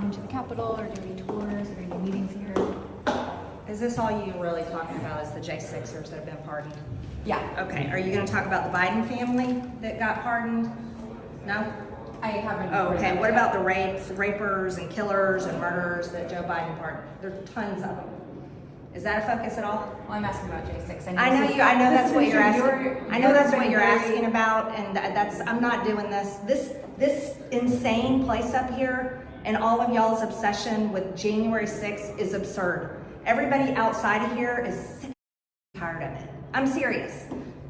come to the Capitol or do any tours or any meetings here? Is this all you really talking about is the J6ers that have been pardoned? Yeah. Okay, are you gonna talk about the Biden family that got pardoned? No? I haven't. Oh, okay, what about the rapers and killers and murderers that Joe Biden pardoned? There are tons of them. Is that a focus at all? Well, I'm asking about J6. I know that's what you're asking. I know that's what you're asking about, and I'm not doing this. This insane place up here and all of y'all's obsession with January 6th is absurd. Everybody outside of here is sick and tired of it. I'm serious.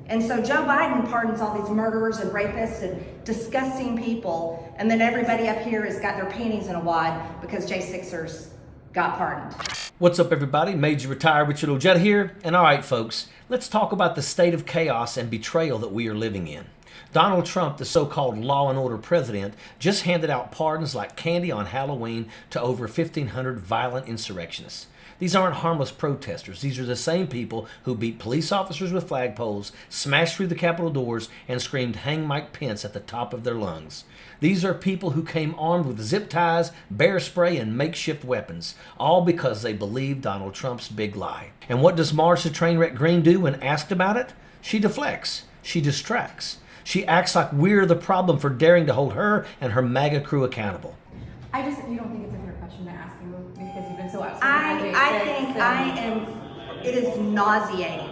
And so Joe Biden pardons all these murderers and rapists and disgusting people, and then everybody up here has got their panties in a wad because J6ers got pardoned. What's up, everybody? Major Retired Richard Ojeda here. And all right, folks, let's talk about the state of chaos and betrayal that we are living in. Donald Trump, the so-called law and order president, just handed out pardons like candy on Halloween to over 1,500 violent insurrectionists. These aren't harmless protesters. These are the same people who beat police officers with flagpoles, smashed through the Capitol doors, and screamed "Hang Mike Pence" at the top of their lungs. These are people who came armed with zip ties, bear spray, and makeshift weapons, all because they believed Donald Trump's big lie. And what does Marjorie Taylor Greene do when asked about it? She deflects. She distracts. She acts like we're the problem for daring to hold her and her MAGA crew accountable. You don't think it's a fair question to ask you because you've been so upset. It is nauseating.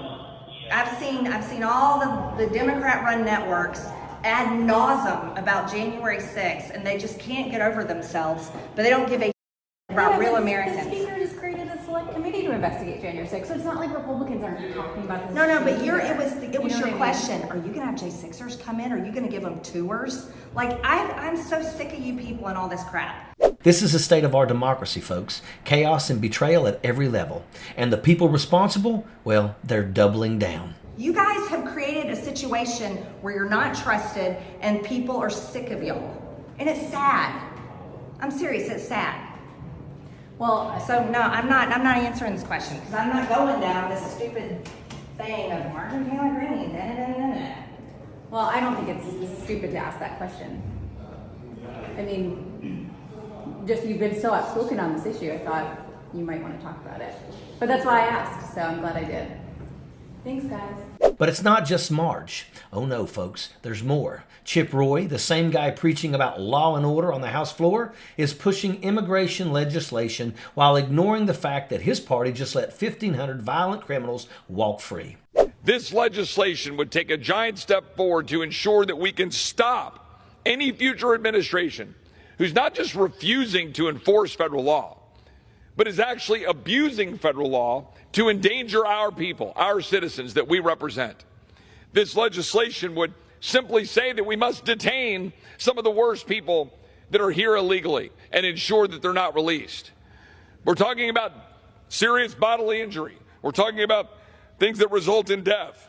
I've seen all the Democrat-run networks ad nauseum about January 6th, and they just can't get over themselves, but they don't give a about real Americans. The speaker just created a select committee to investigate January 6th, so it's not like Republicans aren't talking about this. No, but it was your question. Are you gonna have J6ers come in? Are you gonna give them tours? Like, I'm so sick of you people and all this crap. This is the state of our democracy, folks. Chaos and betrayal at every level. And the people responsible, well, they're doubling down. You guys have created a situation where you're not trusted and people are sick of y'all. And it's sad. I'm serious, it's sad. Well, so no, I'm not answering this question because I'm not going down this stupid thing of Marjorie Taylor Greene. Well, I don't think it's stupid to ask that question. I mean, just you've been so outspoken on this issue, I thought you might want to talk about it. But that's why I asked, so I'm glad I did. Thanks, guys. But it's not just Marge. Oh no, folks, there's more. Chip Roy, the same guy preaching about law and order on the House floor, is pushing immigration legislation while ignoring the fact that his party just let 1,500 violent criminals walk free. This legislation would take a giant step forward to ensure that we can stop any future administration who's not just refusing to enforce federal law, but is actually abusing federal law to endanger our people, our citizens that we represent. This legislation would simply say that we must detain some of the worst people that are here illegally and ensure that they're not released. We're talking about serious bodily injury. We're talking about things that result in death,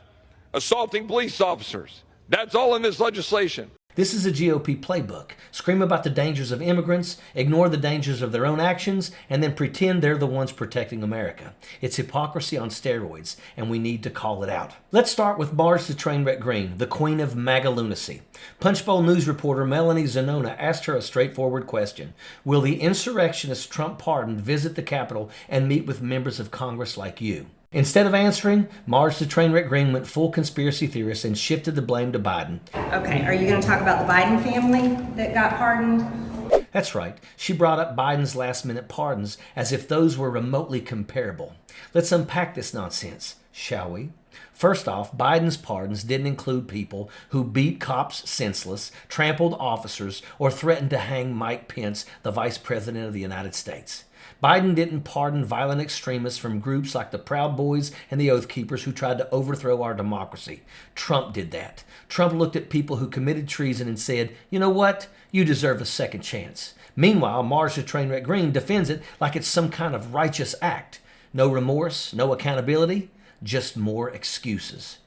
assaulting police officers. That's all in this legislation. This is a GOP playbook. Scream about the dangers of immigrants, ignore the dangers of their own actions, and then pretend they're the ones protecting America. It's hypocrisy on steroids, and we need to call it out. Let's start with Marjorie Taylor Greene, the queen of MAGA lunacy. Punchbowl News reporter Melanie Zanona asked her a straightforward question. Will the insurrectionist Trump pardoned visit the Capitol and meet with members of Congress like you? Instead of answering, Marjorie Taylor Greene went full conspiracy theorist and shifted the blame to Biden. Okay, are you going to talk about the Biden family that got pardoned? That's right. She brought up Biden's last-minute pardons as if those were remotely comparable. Let's unpack this nonsense, shall we? First off, Biden's pardons didn't include people who beat cops senseless, trampled officers, or threatened to hang Mike Pence, the Vice President of the United States. Biden didn't pardon violent extremists from groups like the Proud Boys and the Oath Keepers who tried to overthrow our democracy. Trump did that. Trump looked at people who committed treason and said, you know what? You deserve a second chance. Meanwhile, Marjorie Taylor Greene defends it like it's some kind of righteous act. No remorse, no accountability, just more excuses.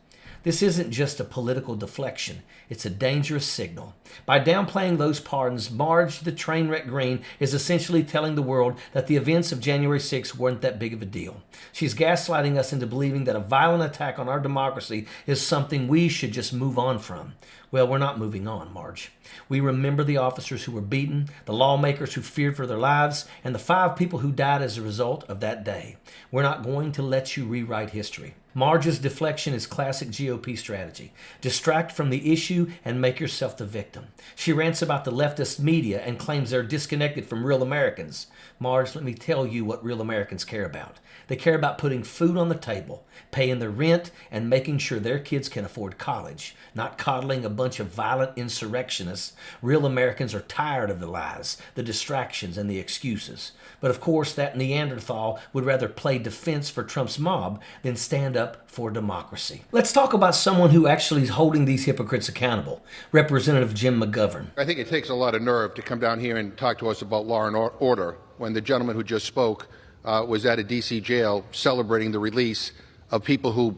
This isn't just a political deflection. It's a dangerous signal. By downplaying those pardons, Marge the Trainwreck Greene is essentially telling the world that the events of January 6th weren't that big of a deal. She's gaslighting us into believing that a violent attack on our democracy is something we should just move on from. Well, we're not moving on, Marge. We remember the officers who were beaten, the lawmakers who feared for their lives, and the 5 people who died as a result of that day. We're not going to let you rewrite history. Marge's deflection is classic GOP strategy. Distract from the issue and make yourself the victim. She rants about the leftist media and claims they're disconnected from real Americans. Marge, let me tell you what real Americans care about. They care about putting food on the table, paying their rent, and making sure their kids can afford college, not coddling a bunch of violent insurrectionists. Real Americans are tired of the lies, the distractions, and the excuses. But of course, that Neanderthal would rather play defense for Trump's mob than stand up for democracy. Let's talk about someone who actually is holding these hypocrites accountable, Representative Jim McGovern. I think it takes a lot of nerve to come down here and talk to us about law and order when the gentleman who just spoke was at a D.C. jail celebrating the release of people who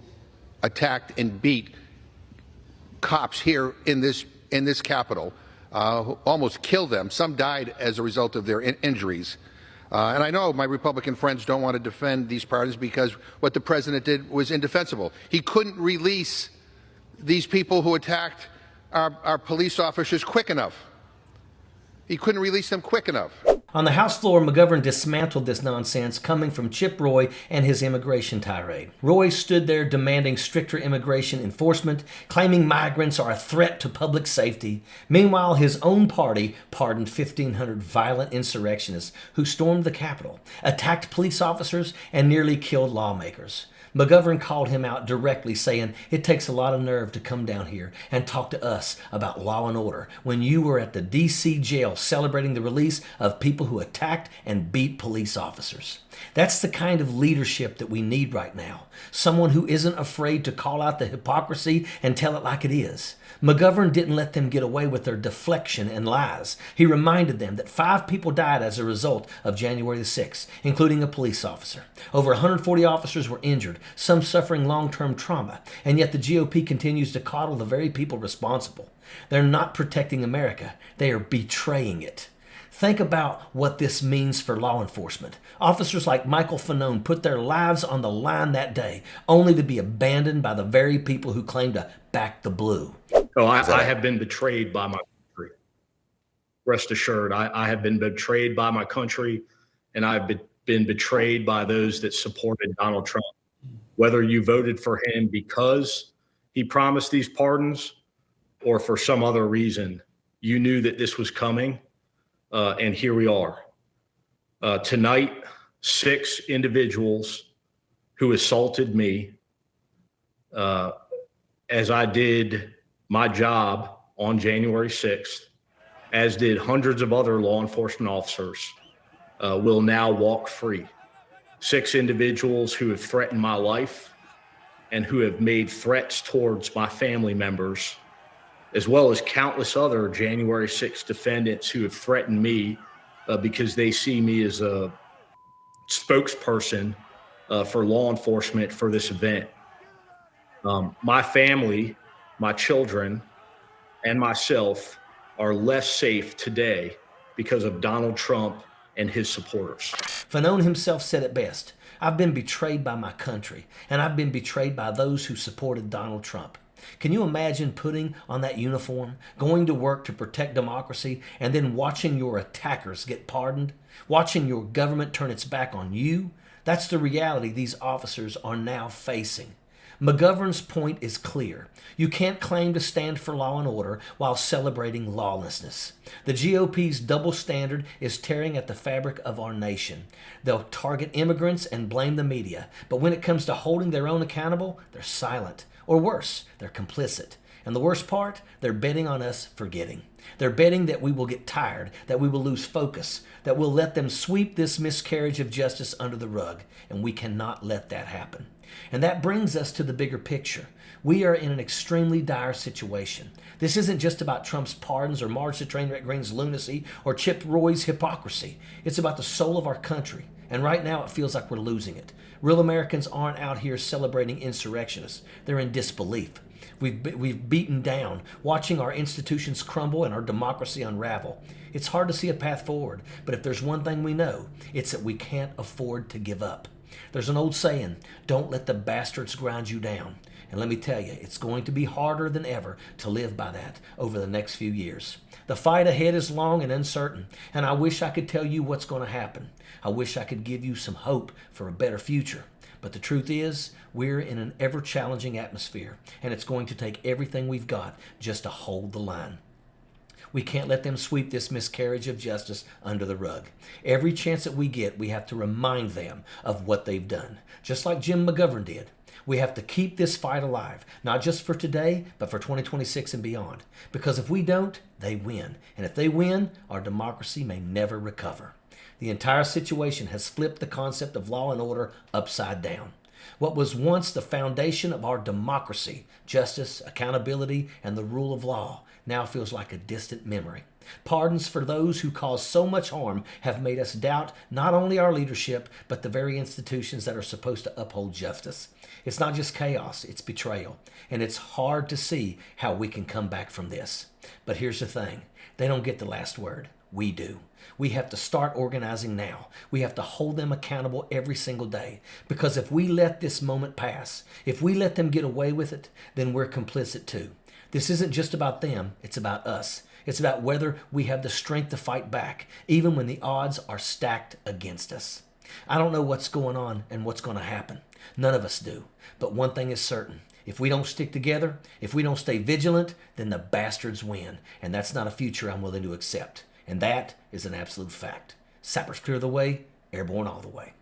attacked and beat cops here in this Capitol, who almost killed them. Some died as a result of their injuries. And I know my Republican friends don't want to defend these pardons because what the president did was indefensible. He couldn't release these people who attacked our police officers quick enough. He couldn't release them quick enough. On the House floor, McGovern dismantled this nonsense coming from Chip Roy and his immigration tirade. Roy stood there demanding stricter immigration enforcement, claiming migrants are a threat to public safety. Meanwhile, his own party pardoned 1,500 violent insurrectionists who stormed the Capitol, attacked police officers, and nearly killed lawmakers. McGovern called him out directly, saying, "It takes a lot of nerve to come down here and talk to us about law and order when you were at the D.C. jail celebrating the release of people who attacked and beat police officers." That's the kind of leadership that we need right now. Someone who isn't afraid to call out the hypocrisy and tell it like it is. McGovern didn't let them get away with their deflection and lies. He reminded them that 5 people died as a result of January the 6th, including a police officer. Over 140 officers were injured, some suffering long-term trauma, and yet the GOP continues to coddle the very people responsible. They're not protecting America. They are betraying it. Think about what this means for law enforcement. Officers like Michael Fanone put their lives on the line that day, only to be abandoned by the very people who claim to back the blue. Oh, I have been betrayed by my country. Rest assured, I have been betrayed by my country, and I've been betrayed by those that supported Donald Trump. Whether you voted for him because he promised these pardons or for some other reason, you knew that this was coming. And here we are. Tonight, 6 individuals who assaulted me as I did my job on January 6th, as did hundreds of other law enforcement officers, will now walk free. 6 individuals who have threatened my life and who have made threats towards my family members, as well as countless other January 6th defendants who have threatened me because they see me as a spokesperson for law enforcement for this event. My family, my children, and myself are less safe today because of Donald Trump and his supporters. Fanone himself said it best. "I've been betrayed by my country, and I've been betrayed by those who supported Donald Trump." Can you imagine putting on that uniform, going to work to protect democracy, and then watching your attackers get pardoned? Watching your government turn its back on you? That's the reality these officers are now facing. McGovern's point is clear. You can't claim to stand for law and order while celebrating lawlessness. The GOP's double standard is tearing at the fabric of our nation. They'll target immigrants and blame the media, but when it comes to holding their own accountable, they're silent. Or worse, they're complicit. And the worst part, they're betting on us forgetting. They're betting that we will get tired, that we will lose focus, that we'll let them sweep this miscarriage of justice under the rug, and we cannot let that happen. And that brings us to the bigger picture. We are in an extremely dire situation. This isn't just about Trump's pardons or Marjorie Taylor Greene's lunacy or Chip Roy's hypocrisy. It's about the soul of our country. And right now it feels like we're losing it. Real Americans aren't out here celebrating insurrectionists. They're in disbelief. We've beaten down, watching our institutions crumble and our democracy unravel. It's hard to see a path forward, but if there's one thing we know, it's that we can't afford to give up. There's an old saying, don't let the bastards grind you down. And let me tell you, it's going to be harder than ever to live by that over the next few years. The fight ahead is long and uncertain, and I wish I could tell you what's going to happen. I wish I could give you some hope for a better future. But the truth is, we're in an ever-challenging atmosphere, and it's going to take everything we've got just to hold the line. We can't let them sweep this miscarriage of justice under the rug. Every chance that we get, we have to remind them of what they've done, just like Jim McGovern did. We have to keep this fight alive, not just for today, but for 2026 and beyond. Because if we don't, they win. And if they win, our democracy may never recover. The entire situation has flipped the concept of law and order upside down. What was once the foundation of our democracy, justice, accountability, and the rule of law, now feels like a distant memory. Pardons for those who cause so much harm have made us doubt not only our leadership, but the very institutions that are supposed to uphold justice. It's not just chaos, it's betrayal. And it's hard to see how we can come back from this. But here's the thing, they don't get the last word. We do. We have to start organizing now. We have to hold them accountable every single day. Because if we let this moment pass, if we let them get away with it, then we're complicit too. This isn't just about them, it's about us. It's about whether we have the strength to fight back, even when the odds are stacked against us. I don't know what's going on and what's going to happen. None of us do. But one thing is certain. If we don't stick together, if we don't stay vigilant, then the bastards win. And that's not a future I'm willing to accept. And that is an absolute fact. Sappers clear the way, airborne all the way.